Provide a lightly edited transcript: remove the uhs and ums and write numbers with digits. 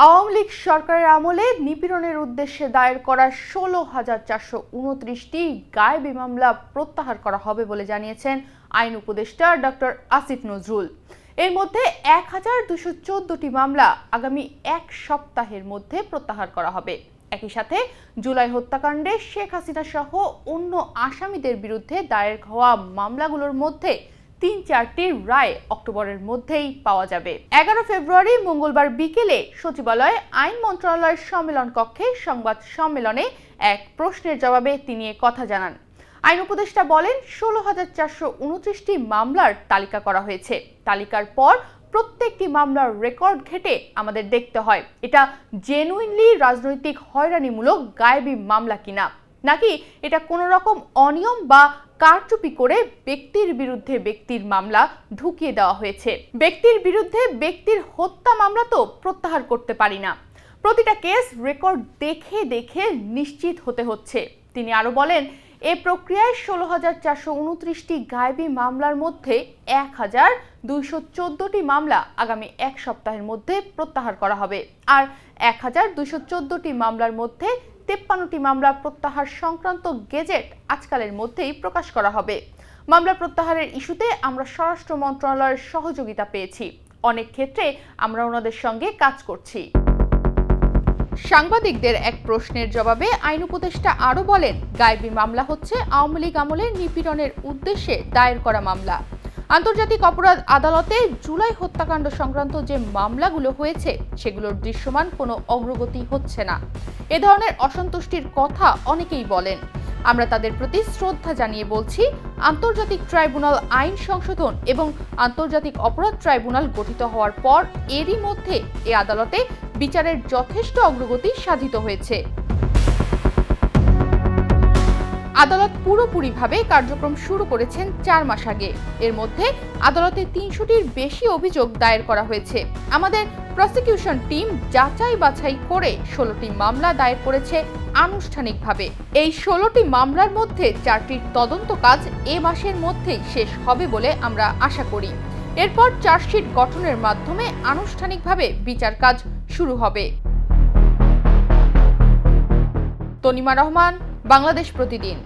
আওয়ামী লীগ সরকারের আমলে নিপীড়নের উদ্দেশ্যে দায়ের করা 16,429টি গায়েবী মামলা প্রত্যাহার করা হবে বলে জানিয়েছেন আইন উপদেষ্টা ডক্টর আসিফ নজরুল। এর মধ্যে 1,214টি মামলা আগামী এক সপ্তাহের মধ্যে প্রত্যাহার করা হবে। একই সাথে জুলাই হত্যাকাণ্ডে শেখ হাসিনা সহ অন্য আসামিদের বিরুদ্ধে দায়ের হওয়া মামলাগুলোর মধ্যে 3-4টির রায় অক্টোবরের মধ্যেই পাওয়া যাবে। 11 ফেব্রুয়ারি মঙ্গলবার বিকেলে সচিবালয়ে আইন মন্ত্রণালয়ের সম্মেলন কক্ষে সংবাদ সম্মেলনে এক প্রশ্নের জবাবে তিনি এ কথা জানান। আইন উপদেষ্টা বলেন, 16,429টি মামলার তালিকা করা হয়েছে। তালিকার পর প্রত্যেকটি মামলার রেকর্ড ঘেটে আমাদের দেখতে হয় এটা জেনুইনলি রাজনৈতিক হয়রানিমূলক গায়েবী মামলা কিনা, নাকি এটা কোনো রকম অনিয়ম বা কারচুপি করে ব্যক্তির বিরুদ্ধে ব্যক্তির মামলা ঢুকিয়ে দেওয়া হয়েছে। ব্যক্তির বিরুদ্ধে ব্যক্তির হত্যা মামলা তো প্রত্যাহার করতে পারি না। প্রতিটা কেস রেকর্ড দেখে দেখে নিশ্চিত হতে হচ্ছে। তিনি আরো বলেন, এ প্রক্রিয়ায় 16,429টি গায়েবী মামলার মধ্যে 1,214টি মামলা আগামী এক সপ্তাহের মধ্যে প্রত্যাহার করা হবে। আর 1,214টি মামলার মধ্যে 53টি মামলা প্রত্যাহার সংক্রান্ত গেজেট আজকালের মধ্যেই প্রকাশ করা হবে। মামলা প্রত্যাহারের ইস্যুতে আমরা স্বরাষ্ট্র মন্ত্রণালয়ের সহযোগিতা পেয়েছি। অনেক ক্ষেত্রে আমরা ওনাদের সঙ্গে কাজ করছি। সাংবাদিকদের এক প্রশ্নের জবাবে আইন উপদেষ্টা আরও বলেন, গায়েবী মামলা হচ্ছে আওয়ামী লীগ আমলে নিপীড়নের উদ্দেশ্যে দায়ের করা মামলা। আন্তর্জাতিক অপরাধ আদালতে জুলাই হত্যাকাণ্ড সংক্রান্ত যে মামলাগুলো হয়েছে সেগুলোর দৃশ্যমান কোনো অগ্রগতি হচ্ছে না। এ ধরনের অসন্তুষ্টির কথা অনেকেই বলেন। আমরা তাদের প্রতি শ্রদ্ধা জানিয়ে বলছি, আন্তর্জাতিক ট্রাইব্যুনাল আইন সংশোধন এবং আন্তর্জাতিক অপরাধ ট্রাইব্যুনাল গঠিত হওয়ার পর এরই মধ্যে এ আদালতে বিচারের যথেষ্ট অগ্রগতি সাধিত হয়েছে। আদালত পুরোপুরিভাবে কার্যক্রম শুরু করেছেন 4 মাস আগে। এর মধ্যে আদালতে 300টির বেশি অভিযোগ দায়ের করা হয়েছে। আমাদের প্রসিকিউশন টিম যাচাই বাছাই করে 16টি মামলা দায়ের করেছে আনুষ্ঠানিকভাবে। এই 16টি মামলার মধ্যে 4টির তদন্ত কাজ এ মাসের মধ্যেই শেষ হবে বলে আমরা আশা করি। এরপর চার্জশিট গঠনের মাধ্যমে আনুষ্ঠানিকভাবে বিচার কাজ শুরু হবে। তনিমা রহমান, বাংলাদেশ প্রতিদিন।